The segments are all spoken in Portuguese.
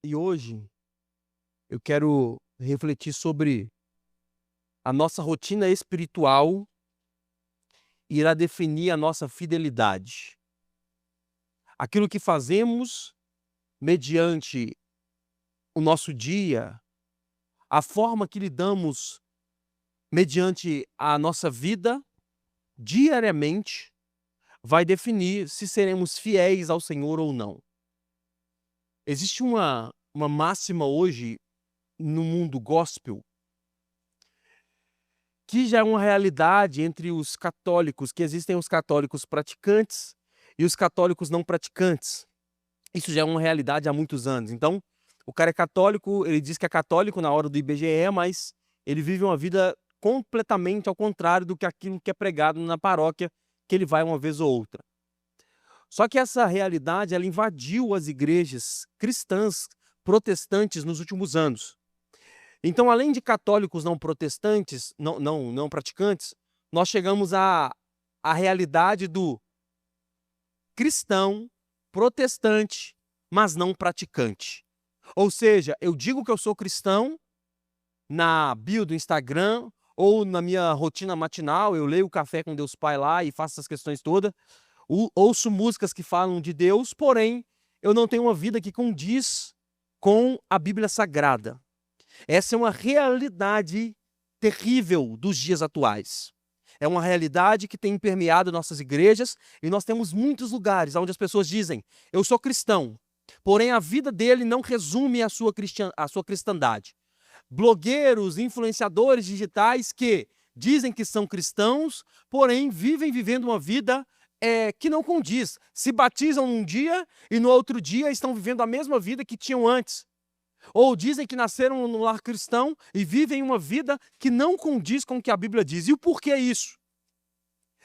E hoje eu quero refletir sobre a nossa rotina espiritual irá definir a nossa fidelidade. Aquilo que fazemos mediante o nosso dia, a forma que lidamos mediante a nossa vida diariamente, vai definir se seremos fiéis ao Senhor ou não. Existe uma máxima hoje no mundo gospel que já é uma realidade entre os católicos, que existem os católicos praticantes e os católicos não praticantes. Isso já é uma realidade há muitos anos. Então, o cara é católico, ele diz que é católico na hora do IBGE, mas ele vive uma vida completamente ao contrário do que aquilo que é pregado na paróquia, que ele vai uma vez ou outra. Só que essa realidade, ela invadiu as igrejas cristãs protestantes nos últimos anos. Então, além de católicos não protestantes, não praticantes, nós chegamos à realidade do cristão protestante, mas não praticante. Ou seja, eu digo que eu sou cristão na bio do Instagram ou na minha rotina matinal, eu leio o Café com Deus Pai lá e faço essas questões todas, ouço músicas que falam de Deus, porém, eu não tenho uma vida que condiz com a Bíblia Sagrada. Essa é uma realidade terrível dos dias atuais. É uma realidade que tem permeado nossas igrejas e nós temos muitos lugares onde as pessoas dizem: eu sou cristão, porém a vida dele não resume a sua cristandade. Blogueiros, influenciadores digitais que dizem que são cristãos, porém vivem vivendo uma vida que não condiz. Se batizam num dia e no outro dia estão vivendo a mesma vida que tinham antes. Ou dizem que nasceram no lar cristão e vivem uma vida que não condiz com o que a Bíblia diz. E o porquê isso?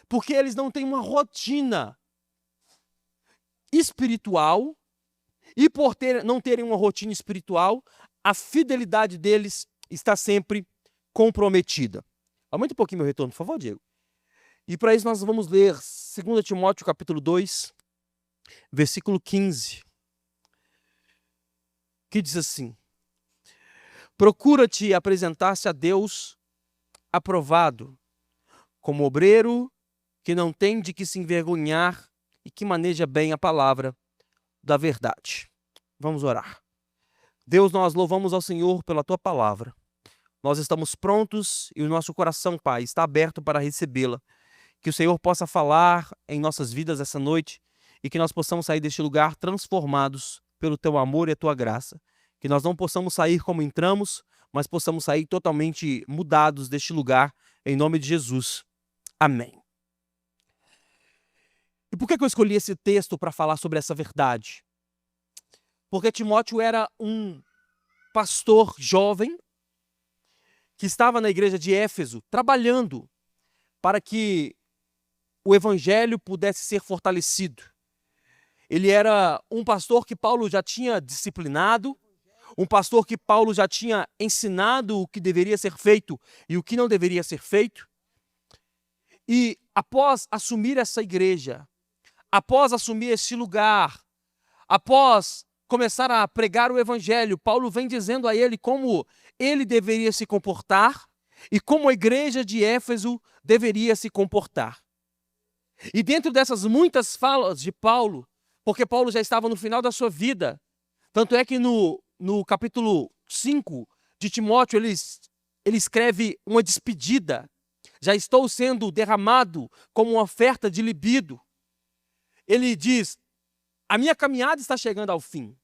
Porque eles não têm uma rotina espiritual e por não terem uma rotina espiritual, a fidelidade deles está sempre comprometida. Aumenta um pouquinho meu retorno, por favor, Diego. E para isso nós vamos ler 2 Timóteo capítulo 2, versículo 15. Que diz assim: procura-te apresentar-se a Deus aprovado, como obreiro que não tem de que se envergonhar e que maneja bem a palavra da verdade. Vamos orar. Deus, nós louvamos ao Senhor pela tua palavra. Nós estamos prontos e o nosso coração, Pai, está aberto para recebê-la. Que o Senhor possa falar em nossas vidas essa noite e que nós possamos sair deste lugar transformados pelo teu amor e a tua graça. Que nós não possamos sair como entramos, mas possamos sair totalmente mudados deste lugar, em nome de Jesus. Amém. E por que eu escolhi esse texto para falar sobre essa verdade? Porque Timóteo era um pastor jovem que estava na igreja de Éfeso, trabalhando para que o evangelho pudesse ser fortalecido. Ele era um pastor que Paulo já tinha disciplinado, um pastor que Paulo já tinha ensinado o que deveria ser feito e o que não deveria ser feito. E após assumir essa igreja, após assumir esse lugar, após começar a pregar o evangelho, Paulo vem dizendo a ele como ele deveria se comportar e como a igreja de Éfeso deveria se comportar. E dentro dessas muitas falas de Paulo, porque Paulo já estava no final da sua vida, tanto é que no capítulo 5 de Timóteo ele escreve uma despedida. Já estou sendo derramado como uma oferta de libido. Ele diz: a minha caminhada está chegando ao fim.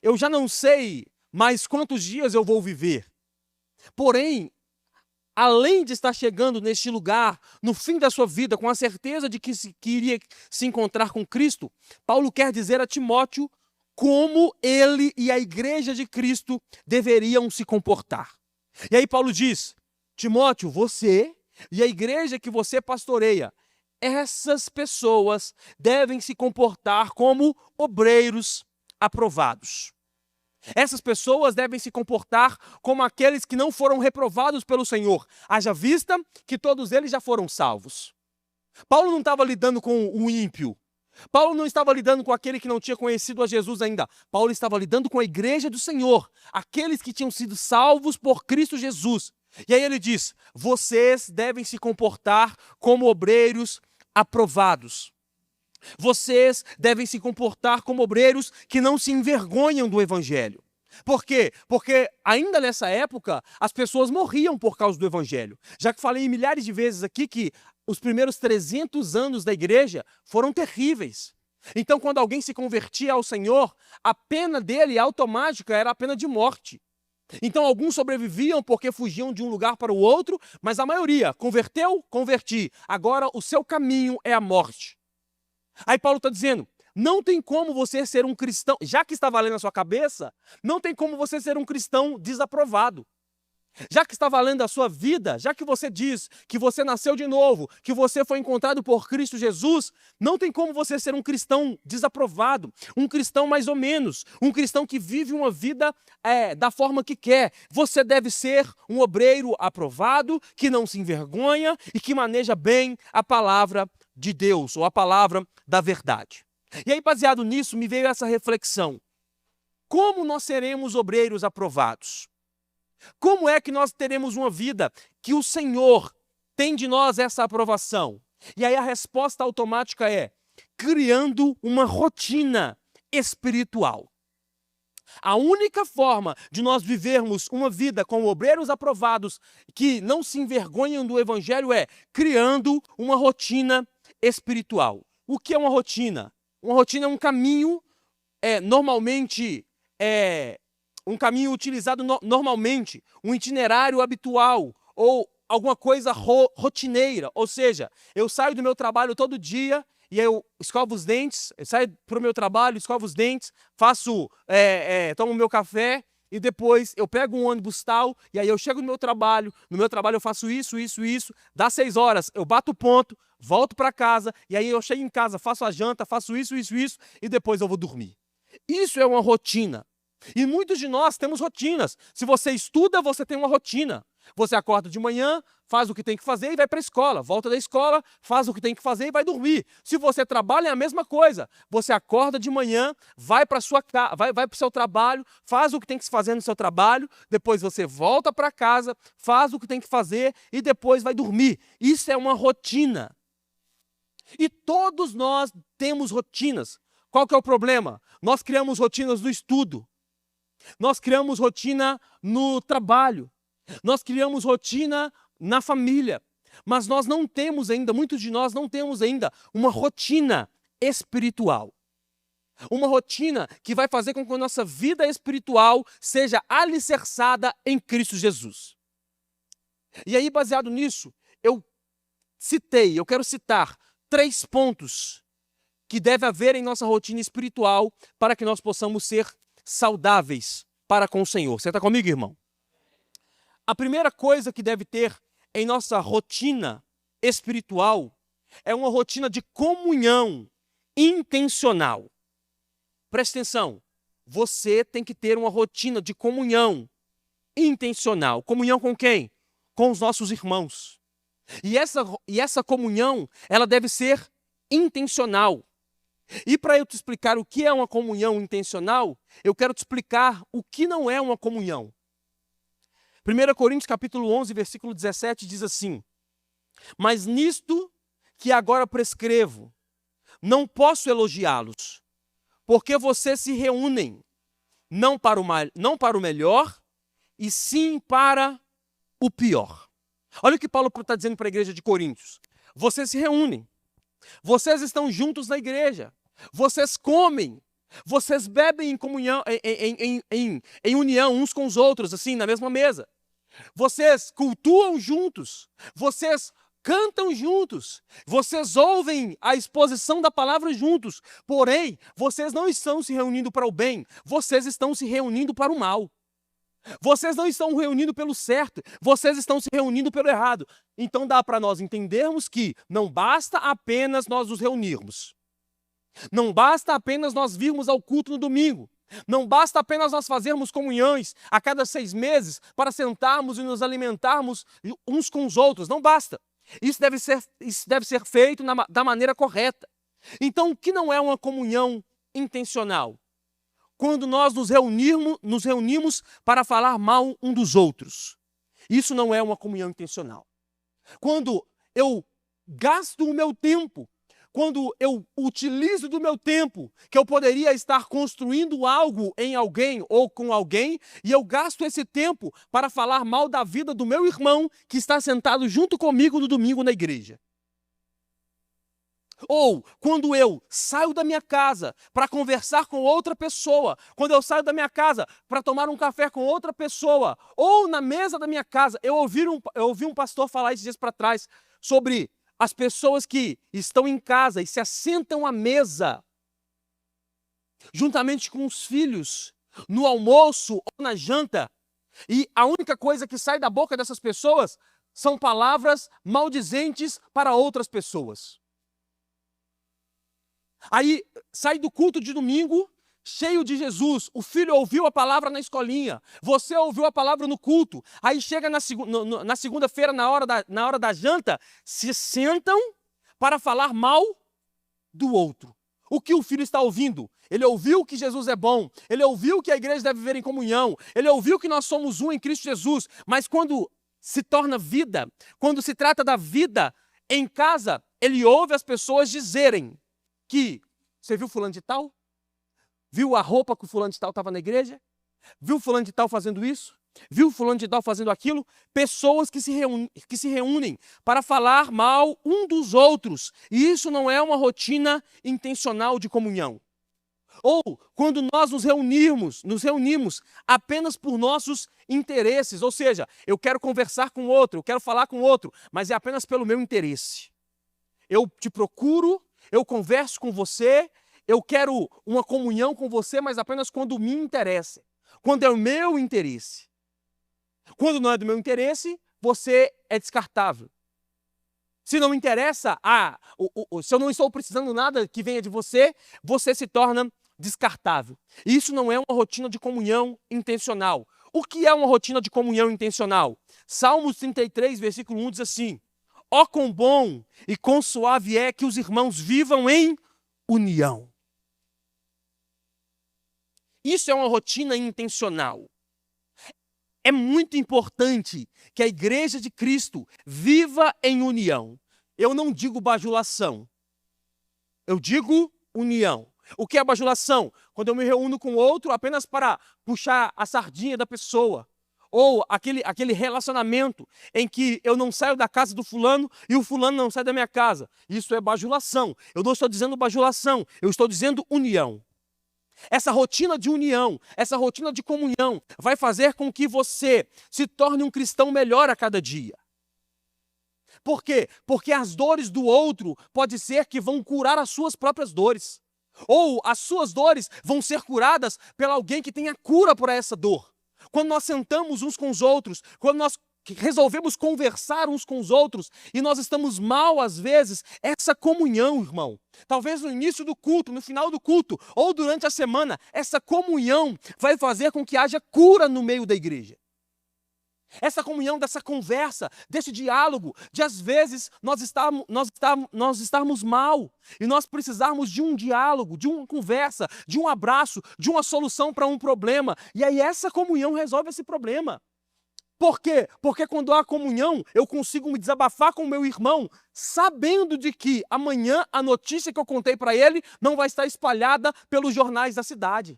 Eu já não sei mais quantos dias eu vou viver. Porém, além de estar chegando neste lugar, no fim da sua vida, com a certeza de que iria se encontrar com Cristo, Paulo quer dizer a Timóteo como ele e a igreja de Cristo deveriam se comportar. E aí Paulo diz: Timóteo, você e a igreja que você pastoreia, essas pessoas devem se comportar como obreiros aprovados. Essas pessoas devem se comportar como aqueles que não foram reprovados pelo Senhor, haja vista que todos eles já foram salvos. Paulo não estava lidando com o ímpio. Paulo não estava lidando com aquele que não tinha conhecido a Jesus ainda. Paulo estava lidando com a igreja do Senhor, aqueles que tinham sido salvos por Cristo Jesus. E aí ele diz: vocês devem se comportar como obreiros aprovados. Vocês devem se comportar como obreiros que não se envergonham do evangelho. Por quê? Porque ainda nessa época as pessoas morriam por causa do evangelho. Já que falei milhares de vezes aqui que os primeiros 300 anos da igreja foram terríveis. Então, quando alguém se convertia ao Senhor, a pena dele automática era a pena de morte. Então, alguns sobreviviam porque fugiam de um lugar para o outro, mas a maioria converteu, converti. Agora o seu caminho é a morte. Aí Paulo está dizendo: não tem como você ser um cristão, já que está valendo na sua cabeça, não tem como você ser um cristão desaprovado. Já que está valendo a sua vida, já que você diz que você nasceu de novo, que você foi encontrado por Cristo Jesus, não tem como você ser um cristão desaprovado, um cristão mais ou menos, um cristão que vive uma vida da forma que quer. Você deve ser um obreiro aprovado, que não se envergonha e que maneja bem a palavra de Deus, ou a palavra da verdade. E aí, baseado nisso, me veio essa reflexão: como nós seremos obreiros aprovados? Como é que nós teremos uma vida que o Senhor tem de nós essa aprovação? E aí a resposta automática é: criando uma rotina espiritual. A única forma de nós vivermos uma vida como obreiros aprovados, que não se envergonham do evangelho, é criando uma rotina espiritual. O que é uma rotina? Uma rotina é um caminho, normalmente, um caminho utilizado normalmente, um itinerário habitual ou alguma coisa rotineira. Ou seja, eu saio do meu trabalho todo dia e eu escovo os dentes, eu saio para o meu trabalho, escovo os dentes, tomo meu café e depois eu pego um ônibus tal e aí eu chego no meu trabalho eu faço isso, dá 6 horas, eu bato o ponto, volto para casa e aí eu chego em casa, faço a janta, faço isso e depois eu vou dormir. Isso é uma rotina. E muitos de nós temos rotinas. Se você estuda, você tem uma rotina. Você acorda de manhã, faz o que tem que fazer e vai para a escola. Volta da escola, faz o que tem que fazer e vai dormir. Se você trabalha, é a mesma coisa. Você acorda de manhã, vai para o seu trabalho, faz o que tem que se fazer no seu trabalho, depois você volta para casa, faz o que tem que fazer e depois vai dormir. Isso é uma rotina. E todos nós temos rotinas. Qual que é o problema? Nós criamos rotinas no estudo. Nós criamos rotina no trabalho, nós criamos rotina na família, mas nós não temos ainda, muitos de nós não temos ainda uma rotina espiritual. Uma rotina que vai fazer com que a nossa vida espiritual seja alicerçada em Cristo Jesus. E aí, baseado nisso, eu quero citar 3 pontos que deve haver em nossa rotina espiritual para que nós possamos ser saudáveis para com o Senhor. Você está comigo, irmão? A primeira coisa que deve ter em nossa rotina espiritual é uma rotina de comunhão intencional. Preste atenção, você tem que ter uma rotina de comunhão intencional. Comunhão com quem? Com os nossos irmãos. E essa comunhão, ela deve ser intencional. E para eu te explicar o que é uma comunhão intencional, eu quero te explicar o que não é uma comunhão. 1 Coríntios capítulo 11, versículo 17 diz assim: mas nisto que agora prescrevo, não posso elogiá-los, porque vocês se reúnem, não para o melhor, e sim para o pior. Olha o que Paulo está dizendo para a igreja de Coríntios. Vocês se reúnem, vocês estão juntos na igreja, vocês comem, vocês bebem em comunhão, em união uns com os outros, assim, na mesma mesa. Vocês cultuam juntos, vocês cantam juntos, vocês ouvem a exposição da palavra juntos, porém, vocês não estão se reunindo para o bem, vocês estão se reunindo para o mal. Vocês não estão reunindo pelo certo, vocês estão se reunindo pelo errado. Então dá para nós entendermos que não basta apenas nós nos reunirmos. Não basta apenas nós virmos ao culto no domingo. Não basta apenas nós fazermos comunhões a cada 6 meses para sentarmos e nos alimentarmos uns com os outros. Não basta. Isso deve ser feito da maneira correta. Então, o que não é uma comunhão intencional? Quando nós nos reunimos para falar mal um dos outros. Isso não é uma comunhão intencional. Quando eu gasto o meu tempo, quando eu utilizo do meu tempo, que eu poderia estar construindo algo em alguém ou com alguém, e eu gasto esse tempo para falar mal da vida do meu irmão que está sentado junto comigo no domingo na igreja. Ou quando eu saio da minha casa para conversar com outra pessoa, quando eu saio da minha casa para tomar um café com outra pessoa, ou na mesa da minha casa, eu ouvi um pastor falar esses dias para trás sobre as pessoas que estão em casa e se assentam à mesa, juntamente com os filhos, no almoço ou na janta, e a única coisa que sai da boca dessas pessoas são palavras maldizentes para outras pessoas. Aí sai do culto de domingo, cheio de Jesus. O filho ouviu a palavra na escolinha. Você ouviu a palavra no culto. Aí chega na segunda-feira, na hora da janta, se sentam para falar mal do outro. O que o filho está ouvindo? Ele ouviu que Jesus é bom. Ele ouviu que a igreja deve viver em comunhão. Ele ouviu que nós somos um em Cristo Jesus. Mas quando se torna vida, quando se trata da vida em casa, ele ouve as pessoas dizerem que você viu fulano de tal? Viu a roupa que o fulano de tal estava na igreja? Viu fulano de tal fazendo isso? Viu fulano de tal fazendo aquilo? Pessoas que se reúnem para falar mal um dos outros. E isso não é uma rotina intencional de comunhão. Ou quando nós nos reunimos apenas por nossos interesses. Ou seja, eu quero conversar com outro, eu quero falar com outro, mas é apenas pelo meu interesse. Eu te procuro, eu converso com você, eu quero uma comunhão com você, mas apenas quando me interessa. Quando é o meu interesse. Quando não é do meu interesse, você é descartável. Se não me interessa, se eu não estou precisando nada que venha de você, você se torna descartável. E isso não é uma rotina de comunhão intencional. O que é uma rotina de comunhão intencional? Salmos 33, versículo 1 diz assim: ó quão bom e quão suave é que os irmãos vivam em união. Isso é uma rotina intencional. É muito importante que a igreja de Cristo viva em união. Eu não digo bajulação. Eu digo união. O que é bajulação? Quando eu me reúno com outro apenas para puxar a sardinha da pessoa. Ou aquele relacionamento em que eu não saio da casa do fulano e o fulano não sai da minha casa. Isso é bajulação. Eu não estou dizendo bajulação, eu estou dizendo união. Essa rotina de união, essa rotina de comunhão vai fazer com que você se torne um cristão melhor a cada dia. Por quê? Porque as dores do outro pode ser que vão curar as suas próprias dores. Ou as suas dores vão ser curadas por alguém que tenha cura por essa dor. Quando nós sentamos uns com os outros, quando nós resolvemos conversar uns com os outros e nós estamos mal às vezes, essa comunhão, irmão, talvez no início do culto, no final do culto ou durante a semana, essa comunhão vai fazer com que haja cura no meio da igreja. Essa comunhão, dessa conversa, desse diálogo, de às vezes nós estarmos mal e nós precisarmos de um diálogo, de uma conversa, de um abraço, de uma solução para um problema. E aí essa comunhão resolve esse problema. Por quê? Porque quando há comunhão, eu consigo me desabafar com o meu irmão, sabendo de que amanhã a notícia que eu contei para ele não vai estar espalhada pelos jornais da cidade.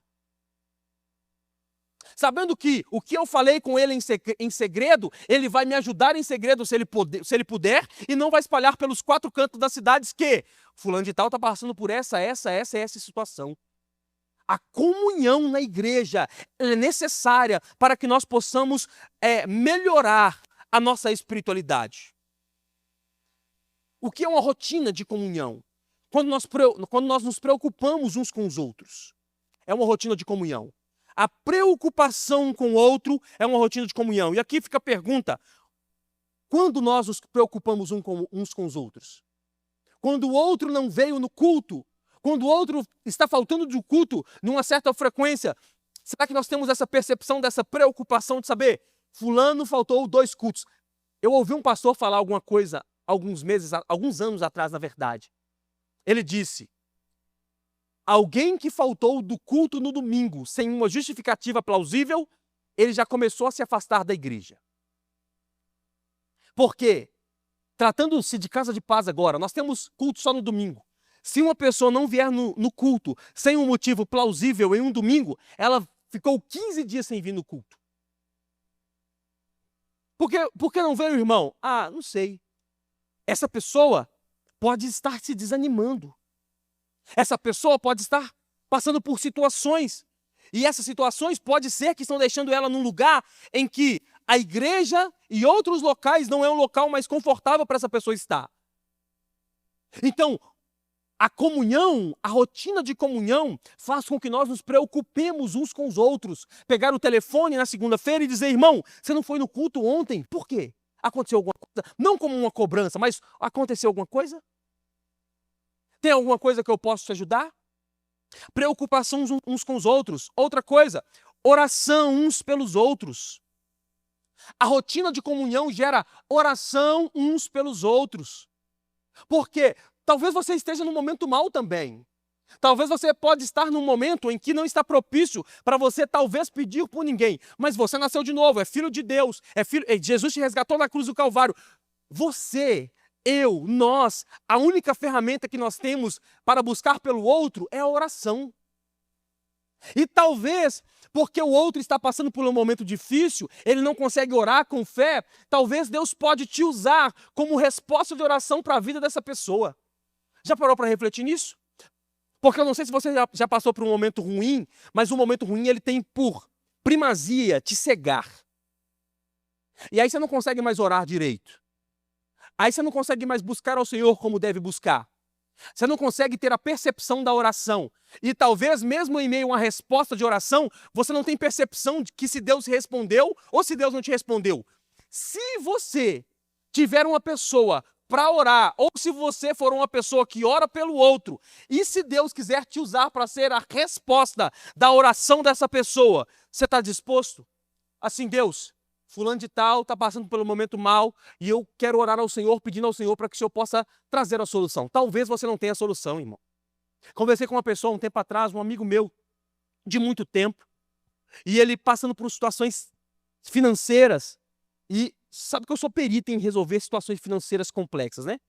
Sabendo que o que eu falei com ele em segredo, ele vai me ajudar em segredo se ele puder, e não vai espalhar pelos 4 cantos das cidades que fulano de tal está passando por essa situação. A comunhão na igreja é necessária para que nós possamos melhorar a nossa espiritualidade. O que é uma rotina de comunhão? Quando nós nos preocupamos uns com os outros. É uma rotina de comunhão. A preocupação com o outro é uma rotina de comunhão. E aqui fica a pergunta: quando nós nos preocupamos uns com os outros? Quando o outro não veio no culto? Quando o outro está faltando de um culto numa certa frequência, será que nós temos essa percepção, dessa preocupação de saber, fulano faltou 2 cultos? Eu ouvi um pastor falar alguma coisa alguns anos atrás, na verdade. Ele disse, alguém que faltou do culto no domingo sem uma justificativa plausível, ele já começou a se afastar da igreja. Por quê? Tratando-se de casa de paz agora, nós temos culto só no domingo. Se uma pessoa não vier no culto sem um motivo plausível em um domingo, ela ficou 15 dias sem vir no culto. Por que não veio, irmão? Ah, não sei. Essa pessoa pode estar se desanimando. Essa pessoa pode estar passando por situações. E essas situações pode ser que estão deixando ela num lugar em que a igreja e outros locais não é um local mais confortável para essa pessoa estar. Então, a comunhão, a rotina de comunhão faz com que nós nos preocupemos uns com os outros. Pegar o telefone na segunda-feira e dizer, irmão, você não foi no culto ontem? Por quê? Aconteceu alguma coisa? Não como uma cobrança, mas aconteceu alguma coisa? Tem alguma coisa que eu posso te ajudar? Preocupação uns com os outros. Outra coisa, oração uns pelos outros. A rotina de comunhão gera oração uns pelos outros. Por quê? Talvez você esteja num momento mal também. Talvez você pode estar num momento em que não está propício para você talvez pedir por ninguém. Mas você nasceu de novo, é filho de Deus. Jesus te resgatou na cruz do Calvário. Você, eu, nós, a única ferramenta que nós temos para buscar pelo outro é a oração. E talvez, porque o outro está passando por um momento difícil, ele não consegue orar com fé, talvez Deus pode te usar como resposta de oração para a vida dessa pessoa. Já parou para refletir nisso? Porque eu não sei se você já passou por um momento ruim, mas o momento ruim ele tem por primazia te cegar. E aí você não consegue mais orar direito. Aí você não consegue mais buscar ao Senhor como deve buscar. Você não consegue ter a percepção da oração. E talvez mesmo em meio a uma resposta de oração, você não tem percepção de que se Deus respondeu ou se Deus não te respondeu. Se você tiver uma pessoa para orar, ou se você for uma pessoa que ora pelo outro, e se Deus quiser te usar para ser a resposta da oração dessa pessoa, você está disposto? Assim, Deus, fulano de tal está passando pelo momento mal e eu quero orar ao Senhor, pedindo ao Senhor para que o Senhor possa trazer a solução. Talvez você não tenha a solução, irmão. Conversei com uma pessoa um tempo atrás, um amigo meu, de muito tempo, e ele passando por situações financeiras, e sabe que eu sou perito em resolver situações financeiras complexas, né?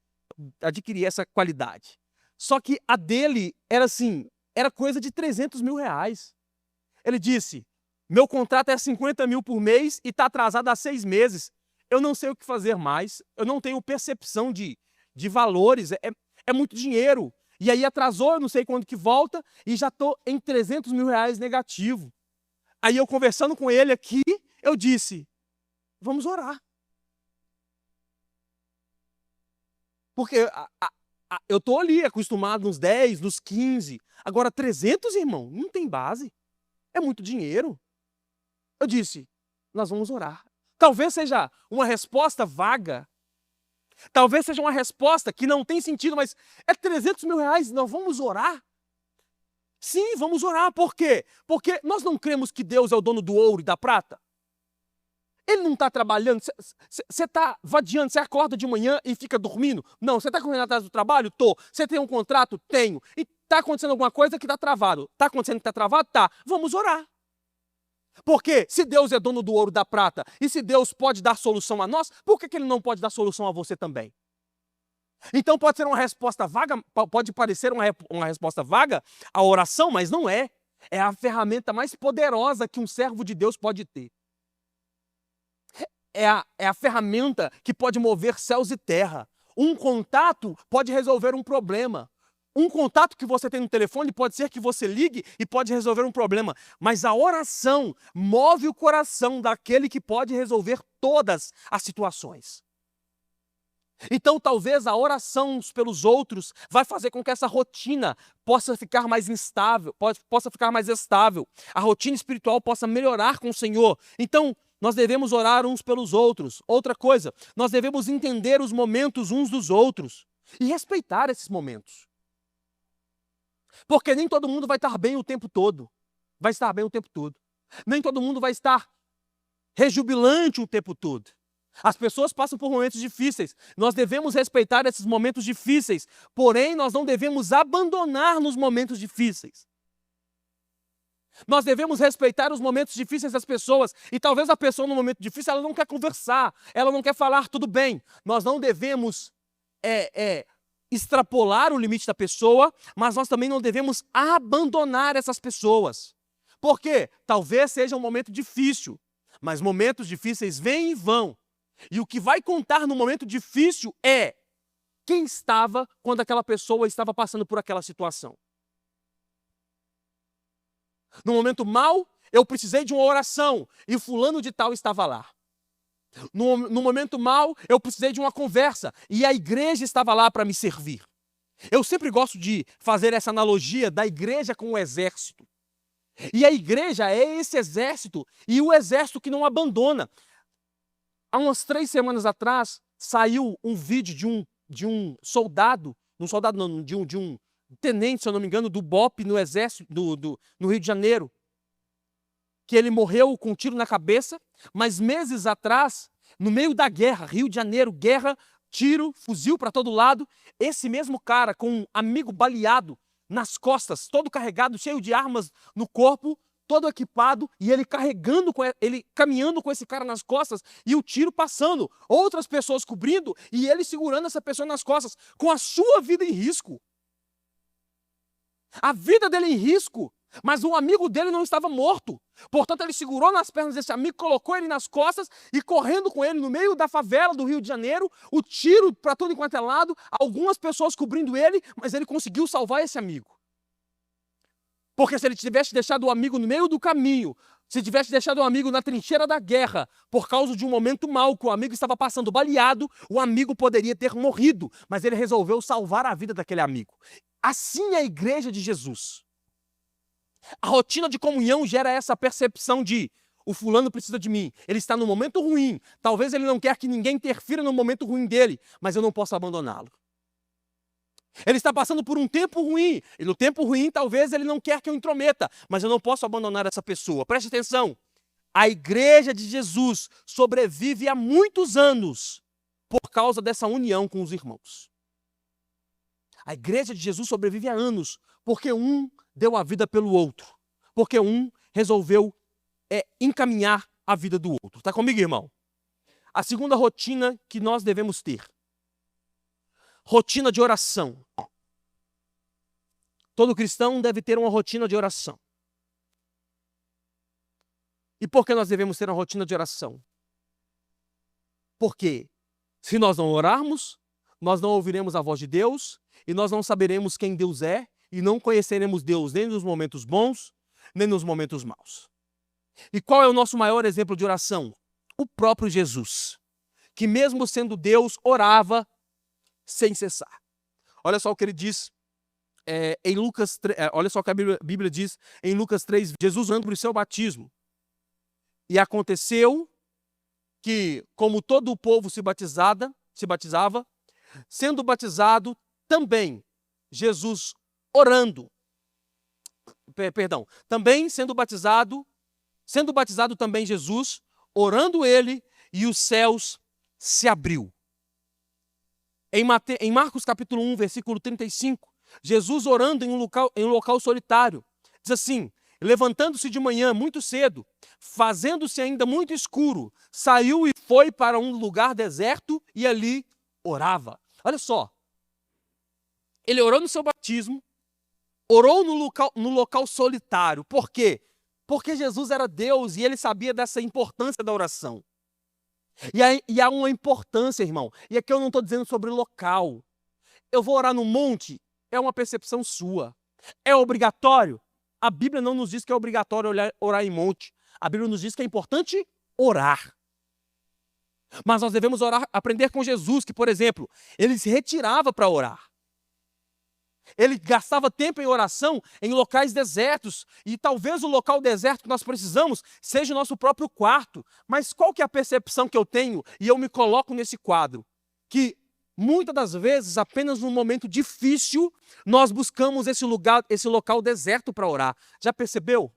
Adquiri essa qualidade. Só que a dele era assim, era coisa de 300 mil reais. Ele disse, meu contrato é 50 mil por mês e está atrasado há 6 meses. Eu não sei o que fazer mais, eu não tenho percepção de valores, é muito dinheiro. E aí atrasou, eu não sei quando que volta, e já estou em 300 mil reais negativo. Aí eu conversando com ele aqui, eu disse, vamos orar. Porque eu estou ali acostumado nos 10, nos 15. Agora 300, irmão, não tem base. É muito dinheiro. Eu disse, nós vamos orar. Talvez seja uma resposta vaga. Talvez seja uma resposta que não tem sentido, mas é 300 mil reais, nós vamos orar? Sim, vamos orar. Por quê? Porque nós não cremos que Deus é o dono do ouro e da prata. Ele não está trabalhando, você está vadiando, você acorda de manhã e fica dormindo? Não, você está correndo atrás do trabalho? Tô. Você tem um contrato? Tenho. E está acontecendo alguma coisa que está travado? Está acontecendo que está travado? Tá. Vamos orar. Porque se Deus é dono do ouro e da prata, e se Deus pode dar solução a nós, por que Ele não pode dar solução a você também? Então pode ser uma resposta vaga, pode parecer uma resposta vaga a oração, mas não é. É a ferramenta mais poderosa que um servo de Deus pode ter. É a ferramenta que pode mover céus e terra. Um contato pode resolver um problema. Um contato que você tem no telefone pode ser que você ligue e pode resolver um problema. Mas a oração move o coração daquele que pode resolver todas as situações. Então talvez a oração uns pelos outros vai fazer com que essa rotina possa ficar mais instável, possa ficar mais estável. A rotina espiritual possa melhorar com o Senhor. Então nós devemos orar uns pelos outros. Outra coisa, nós devemos entender os momentos uns dos outros e respeitar esses momentos. Porque nem todo mundo vai estar bem o tempo todo. Vai estar bem o tempo todo. Nem todo mundo vai estar rejubilante o tempo todo. As pessoas passam por momentos difíceis. Nós devemos respeitar esses momentos difíceis. Porém, nós não devemos abandonar nos momentos difíceis. Nós devemos respeitar os momentos difíceis das pessoas. E talvez a pessoa no momento difícil, ela não quer conversar. Ela não quer falar tudo bem. Nós não devemos extrapolar o limite da pessoa. Mas nós também não devemos abandonar essas pessoas. Por quê? Talvez seja um momento difícil. Mas momentos difíceis vêm e vão. E o que vai contar no momento difícil é quem estava quando aquela pessoa estava passando por aquela situação. No momento mau, eu precisei de uma oração e fulano de tal estava lá. No momento mau, eu precisei de uma conversa e a igreja estava lá para me servir. Eu sempre gosto de fazer essa analogia da igreja com o exército. E a igreja é esse exército e o exército que não abandona. Há umas 3 semanas atrás, saiu um vídeo de um soldado, de um tenente, se eu não me engano, do BOPE no exército, no Rio de Janeiro, que ele morreu com um tiro na cabeça, mas meses atrás, no meio da guerra, Rio de Janeiro, guerra, tiro, fuzil para todo lado, esse mesmo cara com um amigo baleado nas costas, todo carregado, cheio de armas no corpo, todo equipado, e ele caminhando com esse cara nas costas e o tiro passando, outras pessoas cobrindo e ele segurando essa pessoa nas costas, com a sua vida em risco. A vida dele em risco, mas o amigo dele não estava morto. Portanto, ele segurou nas pernas desse amigo, colocou ele nas costas e correndo com ele no meio da favela do Rio de Janeiro, o tiro para todo enquanto é lado, algumas pessoas cobrindo ele, mas ele conseguiu salvar esse amigo. Porque se ele tivesse deixado o amigo no meio do caminho, se tivesse deixado o amigo na trincheira da guerra, por causa de um momento mau que o amigo estava passando baleado, o amigo poderia ter morrido, mas ele resolveu salvar a vida daquele amigo. Assim é a igreja de Jesus. A rotina de comunhão gera essa percepção de o fulano precisa de mim, ele está no momento ruim, talvez ele não quer que ninguém interfira no momento ruim dele, mas eu não posso abandoná-lo. Ele está passando por um tempo ruim, e no tempo ruim talvez ele não quer que eu intrometa, mas eu não posso abandonar essa pessoa. Preste atenção, a igreja de Jesus sobrevive há muitos anos por causa dessa união com os irmãos. A igreja de Jesus sobrevive há anos porque um deu a vida pelo outro, porque um resolveu encaminhar a vida do outro. Está comigo, irmão? A segunda rotina que nós devemos ter. Rotina de oração. Todo cristão deve ter uma rotina de oração. E por que nós devemos ter uma rotina de oração? Porque se nós não orarmos, nós não ouviremos a voz de Deus e nós não saberemos quem Deus é e não conheceremos Deus nem nos momentos bons, nem nos momentos maus. E qual é o nosso maior exemplo de oração? O próprio Jesus, que mesmo sendo Deus, orava sem cessar. Olha só o que ele diz em Lucas 3, olha só o que a Bíblia diz em Lucas 3, Jesus orando por seu batismo. E aconteceu que, como todo o povo se batizava, sendo batizado também Jesus orando, também sendo batizado também Jesus, orando ele, e os céus se abriu. Em Marcos capítulo 1, versículo 35, Jesus orando em um local solitário, diz assim: levantando-se de manhã muito cedo, fazendo-se ainda muito escuro, saiu e foi para um lugar deserto e ali orava. Olha só, ele orou no seu batismo, orou no local solitário. Por quê? Porque Jesus era Deus e ele sabia dessa importância da oração. E há uma importância, irmão. E aqui eu não estou dizendo sobre local. Eu vou orar no monte, é uma percepção sua. É obrigatório? A Bíblia não nos diz que é obrigatório orar em monte. A Bíblia nos diz que é importante orar. Mas nós devemos aprender com Jesus, que, por exemplo, ele se retirava para orar. Ele gastava tempo em oração em locais desertos. E talvez o local deserto que nós precisamos seja o nosso próprio quarto. Mas qual que é a percepção que eu tenho? E eu me coloco nesse quadro. Que muitas das vezes, apenas num momento difícil, nós buscamos esse local deserto para orar. Já percebeu?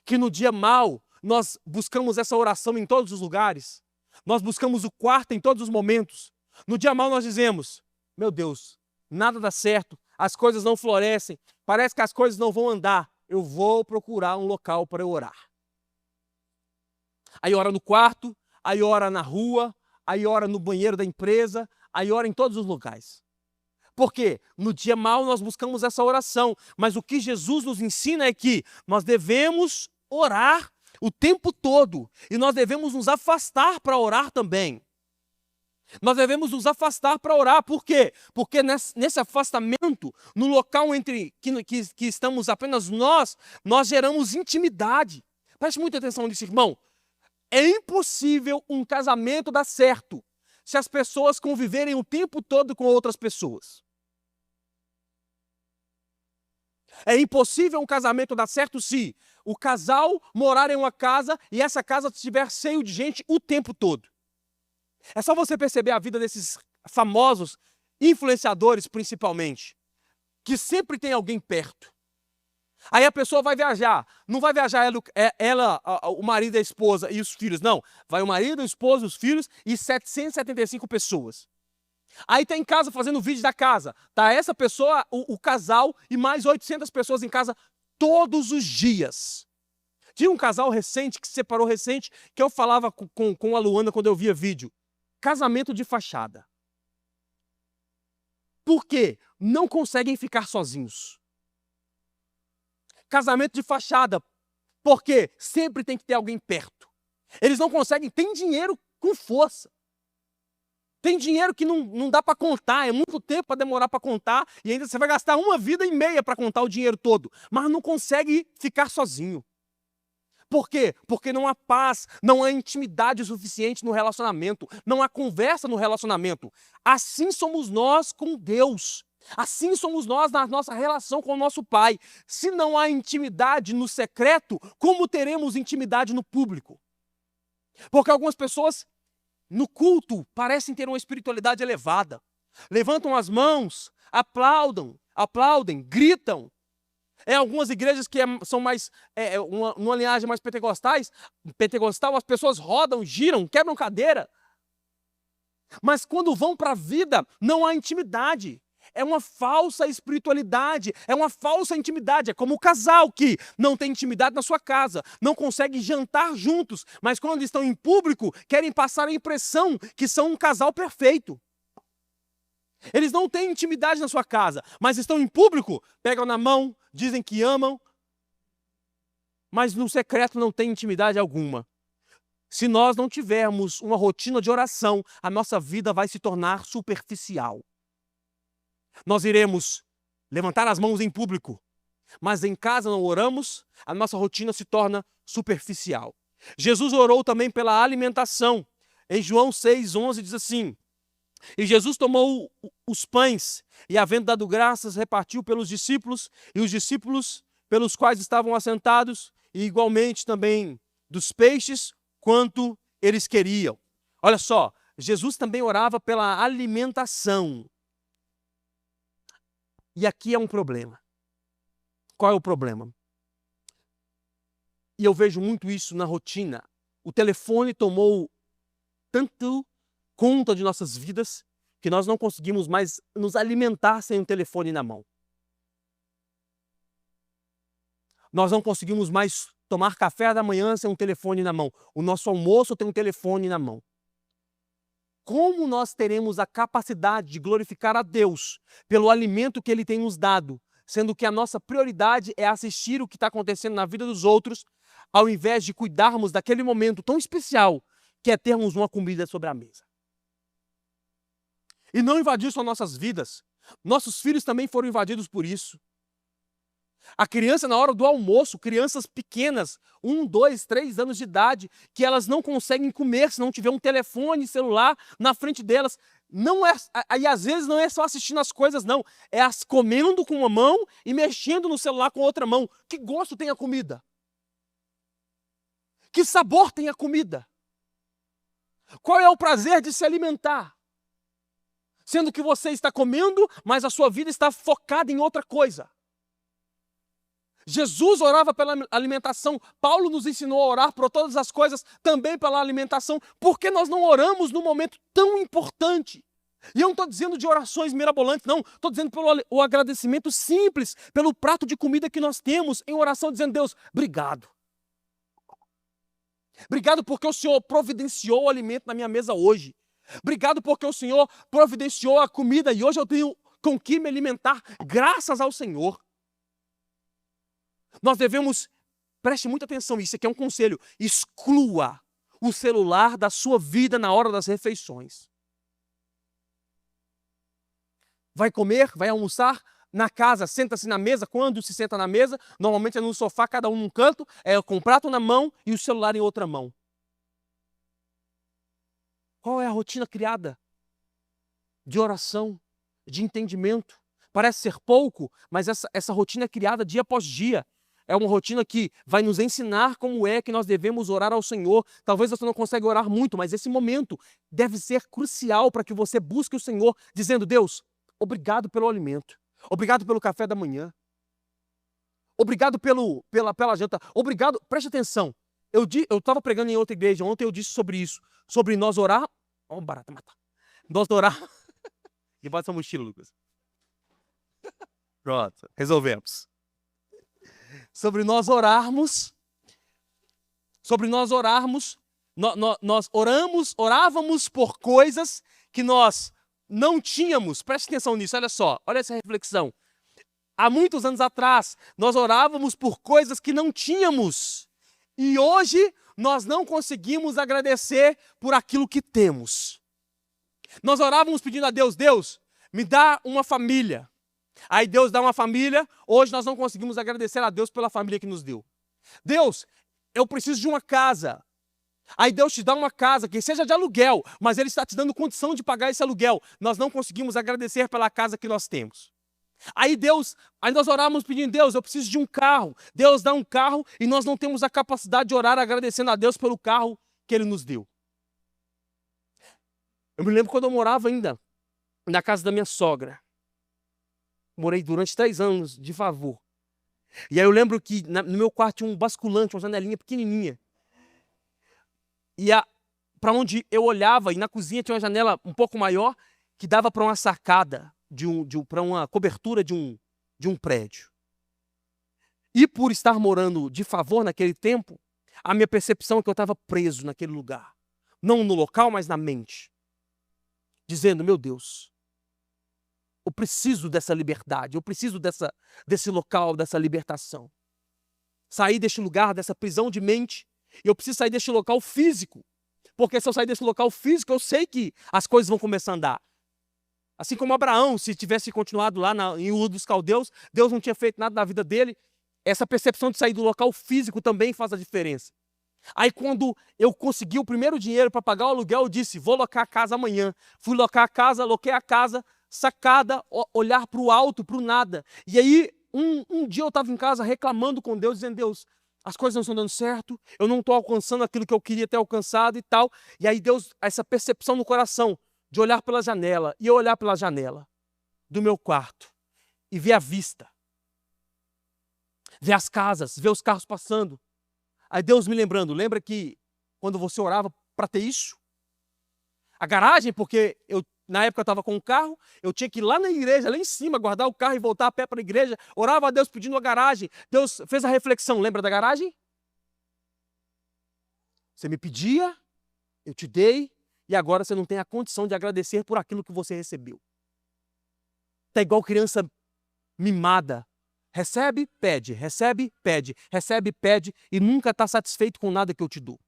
Que no dia mau, nós buscamos essa oração em todos os lugares. Nós buscamos o quarto em todos os momentos. No dia mau nós dizemos, meu Deus, nada dá certo, as coisas não florescem, parece que as coisas não vão andar. Eu vou procurar um local para eu orar. Aí ora no quarto, aí ora na rua, aí ora no banheiro da empresa, aí ora em todos os lugares. Por quê? No dia mau nós buscamos essa oração, mas o que Jesus nos ensina é que nós devemos orar o tempo todo e nós devemos nos afastar para orar também. Nós devemos nos afastar para orar. Por quê? Porque nesse afastamento, no local entre que estamos apenas nós geramos intimidade. Preste muita atenção nisso, irmão. É impossível um casamento dar certo se as pessoas conviverem o tempo todo com outras pessoas. É impossível um casamento dar certo se o casal morar em uma casa e essa casa estiver cheia de gente o tempo todo. É só você perceber a vida desses famosos influenciadores, principalmente, que sempre tem alguém perto. Aí a pessoa vai viajar. Não vai viajar ela, o marido, a esposa e os filhos. Não. Vai o marido, a esposa, os filhos e 775 pessoas. Aí tá em casa fazendo vídeo da casa. Tá essa pessoa, o casal e mais 800 pessoas em casa todos os dias. Tinha um casal recente, que se separou recente, que eu falava com a Luana quando eu via vídeo. Casamento de fachada. Por quê? Não conseguem ficar sozinhos. Casamento de fachada. Porque sempre tem que ter alguém perto. Eles não conseguem, tem dinheiro com força. Tem dinheiro que não dá para contar, é muito tempo para demorar para contar, e ainda você vai gastar uma vida e meia para contar o dinheiro todo, mas não consegue ficar sozinho. Por quê? Porque não há paz, não há intimidade suficiente no relacionamento, não há conversa no relacionamento. Assim somos nós com Deus. Assim somos nós na nossa relação com o nosso Pai. Se não há intimidade no secreto, como teremos intimidade no público? Porque algumas pessoas no culto parecem ter uma espiritualidade elevada. Levantam as mãos, aplaudem, gritam. Em algumas igrejas que são mais, uma linhagem mais pentecostal, as pessoas rodam, giram, quebram cadeira. Mas quando vão para a vida, não há intimidade. É uma falsa espiritualidade, é uma falsa intimidade. É como o casal que não tem intimidade na sua casa, não consegue jantar juntos, mas quando estão em público, querem passar a impressão que são um casal perfeito. Eles não têm intimidade na sua casa, mas estão em público, pegam na mão, dizem que amam, mas no secreto não tem intimidade alguma. Se nós não tivermos uma rotina de oração, a nossa vida vai se tornar superficial. Nós iremos levantar as mãos em público, mas em casa não oramos, a nossa rotina se torna superficial. Jesus orou também pela alimentação. Em João 6,11 diz assim: e Jesus tomou os pães e, havendo dado graças, repartiu pelos discípulos e os discípulos pelos quais estavam assentados, e igualmente também dos peixes, quanto eles queriam. Olha só, Jesus também orava pela alimentação. E aqui é um problema. Qual é o problema? E eu vejo muito isso na rotina. O telefone tomou tanto conta de nossas vidas que nós não conseguimos mais nos alimentar sem um telefone na mão. Nós não conseguimos mais tomar café da manhã sem um telefone na mão. O nosso almoço tem um telefone na mão. Como nós teremos a capacidade de glorificar a Deus pelo alimento que Ele tem nos dado, sendo que a nossa prioridade é assistir o que está acontecendo na vida dos outros, ao invés de cuidarmos daquele momento tão especial que é termos uma comida sobre a mesa? E não invadir só nossas vidas. Nossos filhos também foram invadidos por isso. A criança, na hora do almoço, crianças pequenas, 1, 2, 3 anos de idade, que elas não conseguem comer se não tiver um telefone celular na frente delas. E às vezes não é só assistindo as coisas, não. É as comendo com uma mão e mexendo no celular com a outra mão. Que gosto tem a comida? Que sabor tem a comida? Qual é o prazer de se alimentar? Sendo que você está comendo, mas a sua vida está focada em outra coisa. Jesus orava pela alimentação. Paulo nos ensinou a orar por todas as coisas, também pela alimentação. Por que nós não oramos num momento tão importante? E eu não estou dizendo de orações mirabolantes, não. Estou dizendo pelo agradecimento simples, pelo prato de comida que nós temos em oração, dizendo: Deus, obrigado. Obrigado porque o Senhor providenciou o alimento na minha mesa hoje. Obrigado porque o Senhor providenciou a comida e hoje eu tenho com que me alimentar, graças ao Senhor. Nós devemos, preste muita atenção, isso aqui é um conselho, exclua o celular da sua vida na hora das refeições. Vai comer, vai almoçar na casa, senta-se na mesa. Quando se senta na mesa, normalmente é no sofá, cada um num canto, com o prato na mão e o celular em outra mão. Qual é a rotina criada de oração, de entendimento? Parece ser pouco, mas essa rotina é criada dia após dia. É uma rotina que vai nos ensinar como é que nós devemos orar ao Senhor. Talvez você não consiga orar muito, mas esse momento deve ser crucial para que você busque o Senhor, dizendo: Deus, obrigado pelo alimento. Obrigado pelo café da manhã. Obrigado pela janta. Obrigado, preste atenção. Eu estava pregando em outra igreja, ontem eu disse sobre isso. Sobre nós orar. Ó, barata matar. Nós orar. Debaixo dessa mochila, Lucas. Pronto, resolvemos. Sobre nós orarmos. Nós orávamos por coisas que nós não tínhamos. Preste atenção nisso, olha só, olha essa reflexão. Há muitos anos atrás, nós orávamos por coisas que não tínhamos. E hoje, nós não conseguimos agradecer por aquilo que temos. Nós orávamos pedindo a Deus: Deus, me dá uma família. Aí Deus dá uma família, hoje nós não conseguimos agradecer a Deus pela família que nos deu. Deus, eu preciso de uma casa. Aí Deus te dá uma casa, que seja de aluguel, mas Ele está te dando condição de pagar esse aluguel. Nós não conseguimos agradecer pela casa que nós temos. Aí nós oramos pedindo: Deus, eu preciso de um carro. Deus dá um carro e nós não temos a capacidade de orar agradecendo a Deus pelo carro que Ele nos deu. Eu me lembro quando eu morava ainda na casa da minha sogra. Morei durante 3 anos de favor. E aí eu lembro que no meu quarto tinha um basculante, uma janelinha pequenininha. E para onde eu olhava, e na cozinha tinha uma janela um pouco maior, que dava para uma sacada, para uma cobertura de um prédio. E por estar morando de favor naquele tempo, a minha percepção é que eu estava preso naquele lugar. Não no local, mas na mente. Dizendo: meu Deus, eu preciso dessa liberdade, eu preciso desse local, dessa libertação. Sair deste lugar, dessa prisão de mente, e eu preciso sair deste local físico. Porque se eu sair desse local físico, eu sei que as coisas vão começar a andar. Assim como Abraão, se tivesse continuado lá em Ur dos Caldeus, Deus não tinha feito nada na vida dele. Essa percepção de sair do local físico também faz a diferença. Aí quando eu consegui o primeiro dinheiro para pagar o aluguel, eu disse: vou locar a casa amanhã. Fui locar a casa, loquei a casa, sacada, olhar para o alto, para o nada. E aí, um dia eu estava em casa reclamando com Deus, dizendo: Deus, as coisas não estão dando certo, eu não estou alcançando aquilo que eu queria ter alcançado e tal. E aí Deus, essa percepção no coração, de olhar pela janela, e eu olhar pela janela do meu quarto, e ver a vista, ver as casas, ver os carros passando. Aí Deus me lembrando: lembra que quando você orava para ter isso? A garagem, porque na época eu estava com um carro, eu tinha que ir lá na igreja, lá em cima, guardar o carro e voltar a pé para a igreja. Orava a Deus pedindo a garagem. Deus fez a reflexão: lembra da garagem? Você me pedia, eu te dei, e agora você não tem a condição de agradecer por aquilo que você recebeu. Está igual criança mimada. Recebe, pede, recebe, pede, recebe, pede, e nunca está satisfeito com nada que eu te dou.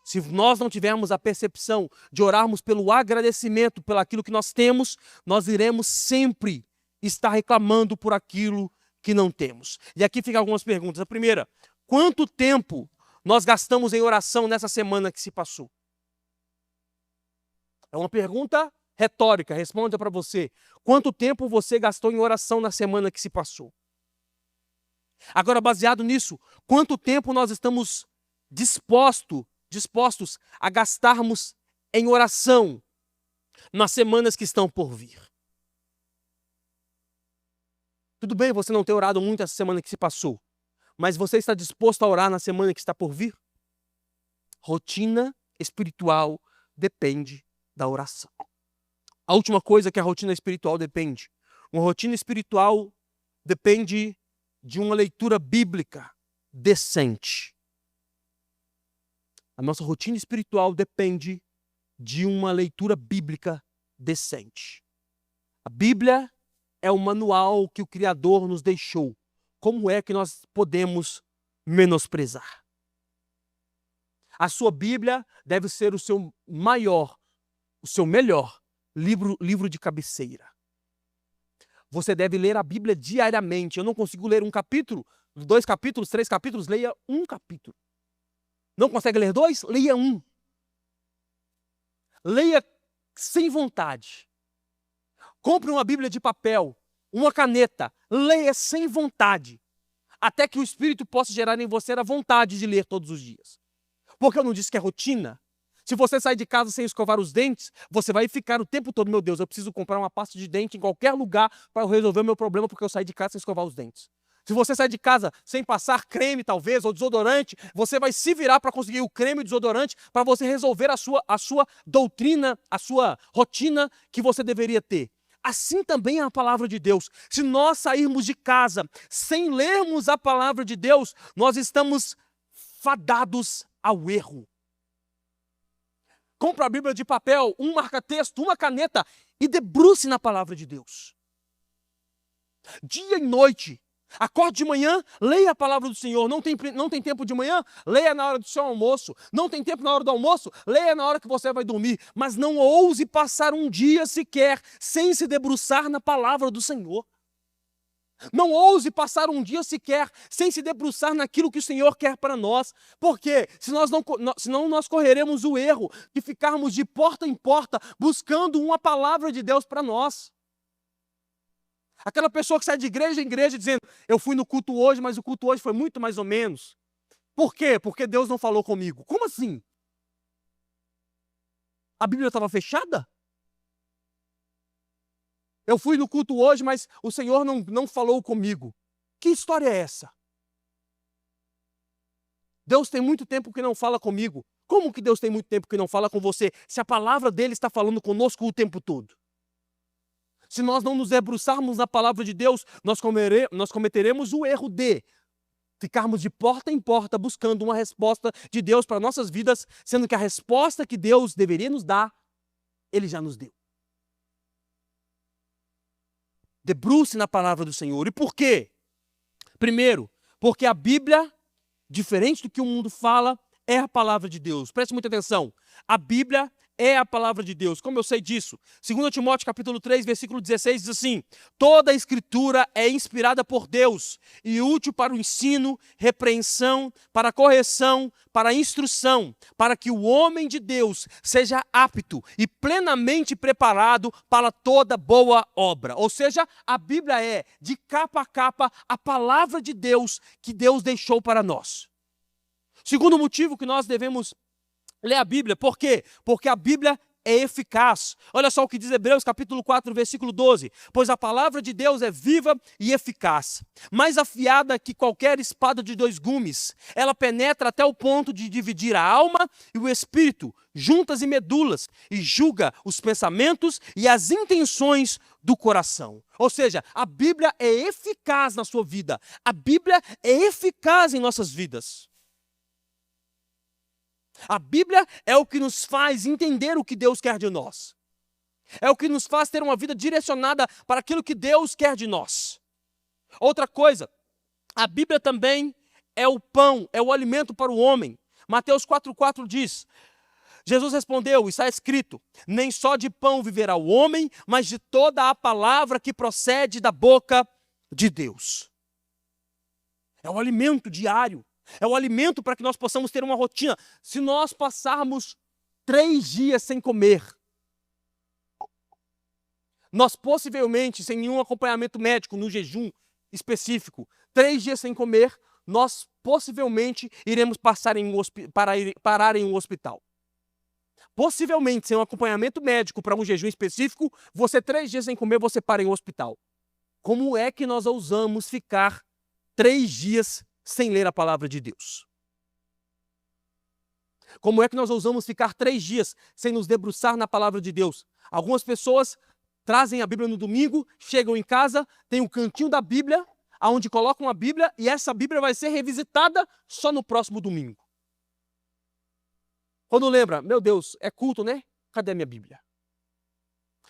Se nós não tivermos a percepção de orarmos pelo agradecimento, pelo aquilo que nós temos, nós iremos sempre estar reclamando por aquilo que não temos. E aqui ficam algumas perguntas. A primeira: quanto tempo nós gastamos em oração nessa semana que se passou? É uma pergunta retórica, responda para você. Quanto tempo você gastou em oração na semana que se passou? Agora, baseado nisso, quanto tempo nós estamos dispostos a gastarmos em oração nas semanas que estão por vir? Tudo bem você não ter orado muito essa semana que se passou, mas você está disposto a orar na semana que está por vir? Rotina espiritual depende da oração. A última coisa que a rotina espiritual depende. Uma rotina espiritual depende de uma leitura bíblica decente. A nossa rotina espiritual depende de uma leitura bíblica decente. A Bíblia é o manual que o Criador nos deixou. Como é que nós podemos menosprezar? A sua Bíblia deve ser o seu melhor livro de cabeceira. Você deve ler a Bíblia diariamente. Eu não consigo ler um capítulo, 2 capítulos, 3 capítulos, leia um capítulo. Não consegue ler 2? Leia 1. Leia sem vontade. Compre uma Bíblia de papel, uma caneta, leia sem vontade, até que o Espírito possa gerar em você a vontade de ler todos os dias. Porque eu não disse que é rotina? Se você sair de casa sem escovar os dentes, você vai ficar o tempo todo, meu Deus, eu preciso comprar uma pasta de dente em qualquer lugar para eu resolver o meu problema porque eu saí de casa sem escovar os dentes. Se você sair de casa sem passar creme, talvez, ou desodorante, você vai se virar para conseguir o creme e o desodorante para você resolver a sua doutrina, a sua rotina que você deveria ter. Assim também é a palavra de Deus. Se nós sairmos de casa sem lermos a palavra de Deus, nós estamos fadados ao erro. Compre a Bíblia de papel, um marca-texto, uma caneta e debruce na palavra de Deus. Dia e noite. Acorde de manhã, leia a palavra do Senhor. Não tem tempo de manhã? Leia na hora do seu almoço. Não tem tempo na hora do almoço? Leia na hora que você vai dormir. Mas não ouse passar um dia sequer sem se debruçar na palavra do Senhor. Não ouse passar um dia sequer sem se debruçar naquilo que o Senhor quer para nós. Por quê? Senão nós correremos o erro de ficarmos de porta em porta buscando uma palavra de Deus para nós. Aquela pessoa que sai de igreja em igreja dizendo, eu fui no culto hoje, mas o culto hoje foi muito mais ou menos. Por quê? Porque Deus não falou comigo. Como assim? A Bíblia estava fechada? Eu fui no culto hoje, mas o Senhor não falou comigo. Que história é essa? Deus tem muito tempo que não fala comigo. Como que Deus tem muito tempo que não fala com você, se a palavra dele está falando conosco o tempo todo? Se nós não nos debruçarmos na palavra de Deus, nós cometeremos o erro de ficarmos de porta em porta buscando uma resposta de Deus para nossas vidas, sendo que a resposta que Deus deveria nos dar, Ele já nos deu. Debruce na palavra do Senhor. E por quê? Primeiro, porque a Bíblia, diferente do que o mundo fala, é a palavra de Deus. Preste muita atenção. A Bíblia é a palavra de Deus. Como eu sei disso? 2 Timóteo capítulo 3, versículo 16 diz assim: toda a escritura é inspirada por Deus e útil para o ensino, repreensão, para a correção, para a instrução, para que o homem de Deus seja apto e plenamente preparado para toda boa obra. Ou seja, a Bíblia é, de capa a capa, a palavra de Deus que Deus deixou para nós. Segundo motivo que nós devemos ler a Bíblia. Por quê? Porque a Bíblia é eficaz. Olha só o que diz Hebreus capítulo 4, versículo 12. Pois a palavra de Deus é viva e eficaz, mais afiada que qualquer espada de 2 gumes. Ela penetra até o ponto de dividir a alma e o espírito, juntas e medulas, e julga os pensamentos e as intenções do coração. Ou seja, a Bíblia é eficaz na sua vida. A Bíblia é eficaz em nossas vidas. A Bíblia é o que nos faz entender o que Deus quer de nós. É o que nos faz ter uma vida direcionada para aquilo que Deus quer de nós. Outra coisa, a Bíblia também é o pão, é o alimento para o homem. Mateus 4,4 diz, Jesus respondeu, está escrito, nem só de pão viverá o homem, mas de toda a palavra que procede da boca de Deus. É o alimento diário. É o alimento para que nós possamos ter uma rotina. Se nós passarmos 3 dias sem comer, nós possivelmente, sem nenhum acompanhamento médico, no jejum específico, 3 dias sem comer, nós possivelmente iremos parar em um hospital. Possivelmente, sem um acompanhamento médico para um jejum específico, você 3 dias sem comer, você para em um hospital. como é que nós ousamos ficar 3 dias sem ler a palavra de Deus? Como é que nós ousamos ficar 3 dias sem nos debruçar na palavra de Deus? Algumas pessoas trazem a Bíblia no domingo, chegam em casa, tem um cantinho da Bíblia, onde colocam a Bíblia, e essa Bíblia vai ser revisitada só no próximo domingo. Quando lembra, meu Deus, é culto, né? Cadê a minha Bíblia?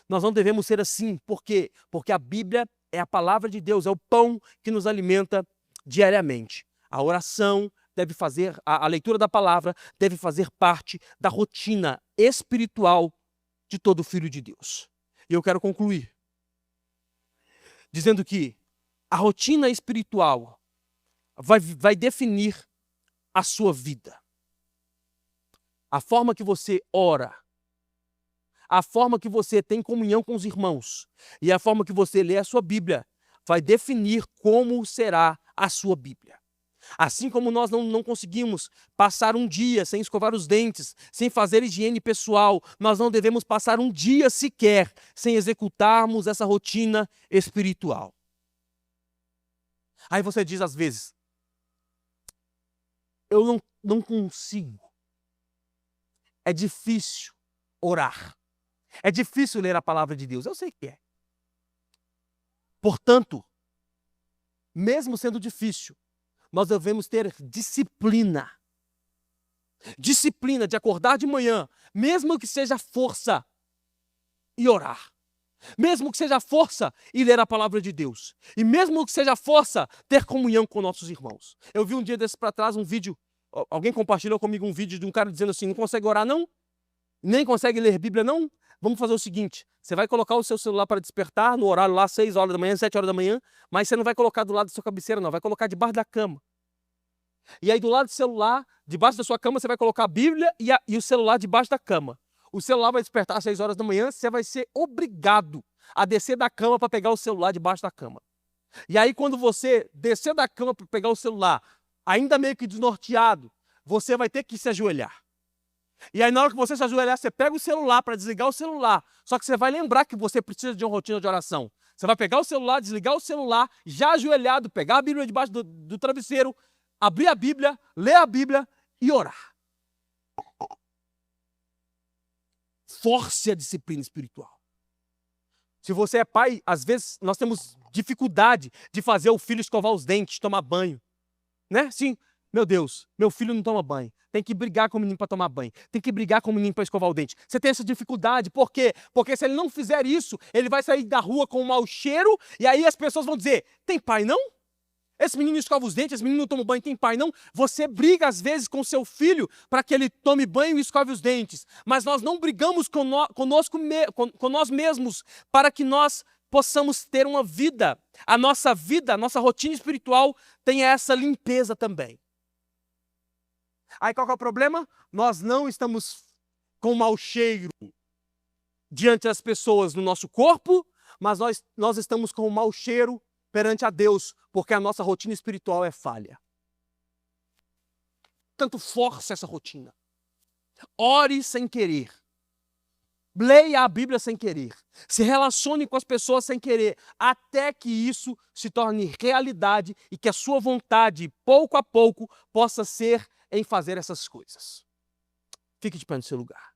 Nós não devemos ser assim. Por quê? Porque a Bíblia é a palavra de Deus, é o pão que nos alimenta diariamente. A oração deve fazer, a leitura da palavra deve fazer parte da rotina espiritual de todo filho de Deus. E eu quero concluir dizendo que a rotina espiritual vai definir a sua vida. A forma que você ora, a forma que você tem comunhão com os irmãos e a forma que você lê a sua Bíblia vai definir como será a sua Bíblia. Assim como nós não conseguimos passar um dia sem escovar os dentes, sem fazer higiene pessoal, nós não devemos passar um dia sequer sem executarmos essa rotina espiritual. Aí você diz às vezes, eu não consigo. É difícil orar. É difícil ler a palavra de Deus. Eu sei que é. Portanto, mesmo sendo difícil, nós devemos ter disciplina. Disciplina de acordar de manhã, mesmo que seja força, e orar. Mesmo que seja força, e ler a palavra de Deus. E mesmo que seja força, ter comunhão com nossos irmãos. Eu vi um dia desses para trás um vídeo, alguém compartilhou comigo um vídeo de um cara dizendo assim, não consegue orar não? Nem consegue ler Bíblia não? Vamos fazer o seguinte, você vai colocar o seu celular para despertar no horário lá 6 horas da manhã, 7 horas da manhã, mas você não vai colocar do lado da sua cabeceira não, vai colocar debaixo da cama. E aí do lado do celular, debaixo da sua cama, você vai colocar a Bíblia e o celular debaixo da cama. O celular vai despertar às 6 horas da manhã, você vai ser obrigado a descer da cama para pegar o celular debaixo da cama. E aí quando você descer da cama para pegar o celular, ainda meio que desnorteado, você vai ter que se ajoelhar. E aí na hora que você se ajoelhar, você pega o celular para desligar o celular. Só que você vai lembrar que você precisa de uma rotina de oração. Você vai pegar o celular, desligar o celular, já ajoelhado, pegar a Bíblia debaixo do travesseiro, abrir a Bíblia, ler a Bíblia e orar. Force a disciplina espiritual. Se você é pai, às vezes nós temos dificuldade de fazer o filho escovar os dentes, tomar banho. Né? Sim, meu Deus, meu filho não toma banho. Tem que brigar com o menino para tomar banho. Tem que brigar com o menino para escovar o dente. Você tem essa dificuldade. Por quê? Porque se ele não fizer isso, ele vai sair da rua com um mau cheiro e aí as pessoas vão dizer, tem pai não? Esse menino escova os dentes, esse menino não toma banho, tem pai não? Você briga às vezes com seu filho para que ele tome banho e escove os dentes. Mas nós não brigamos com nós mesmos para que nós possamos ter uma vida. A nossa vida, a nossa rotina espiritual tenha essa limpeza também. Aí qual que é o problema? Nós não estamos com mau cheiro diante das pessoas no nosso corpo, mas nós estamos com mau cheiro perante a Deus, porque a nossa rotina espiritual é falha. Tanto força essa rotina. Ore sem querer. Leia a Bíblia sem querer. Se relacione com as pessoas sem querer, até que isso se torne realidade e que a sua vontade, pouco a pouco, possa ser em fazer essas coisas. Fique de pé no seu lugar.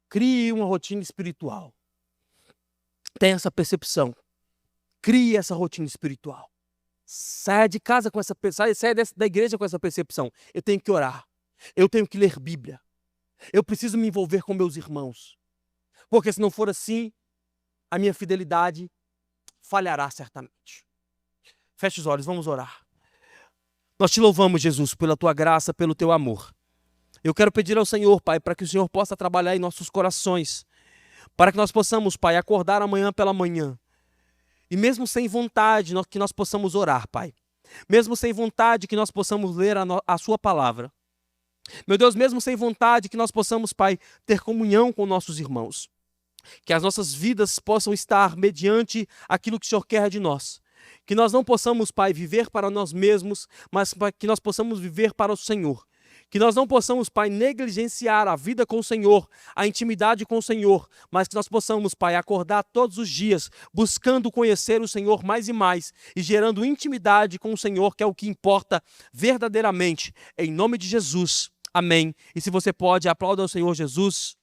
Crie uma rotina espiritual. Tenha essa percepção. Crie essa rotina espiritual. Saia de casa com essa percepção, saia da igreja com essa percepção. Eu tenho que orar. Eu tenho que ler Bíblia. Eu preciso me envolver com meus irmãos. Porque se não for assim, a minha fidelidade falhará certamente. Feche os olhos, vamos orar. Nós te louvamos, Jesus, pela tua graça, pelo teu amor. Eu quero pedir ao Senhor, Pai, para que o Senhor possa trabalhar em nossos corações, para que nós possamos, Pai, acordar amanhã pela manhã, e mesmo sem vontade, que nós possamos orar, Pai. Mesmo sem vontade, que nós possamos ler a sua palavra. Meu Deus, mesmo sem vontade, que nós possamos, Pai, ter comunhão com nossos irmãos. Que as nossas vidas possam estar mediante aquilo que o Senhor quer de nós. Que nós não possamos, Pai, viver para nós mesmos, mas que nós possamos viver para o Senhor. Que nós não possamos, Pai, negligenciar a vida com o Senhor, a intimidade com o Senhor, mas que nós possamos, Pai, acordar todos os dias, buscando conhecer o Senhor mais e mais e gerando intimidade com o Senhor, que é o que importa verdadeiramente. Em nome de Jesus. Amém. E se você pode, aplauda ao Senhor Jesus.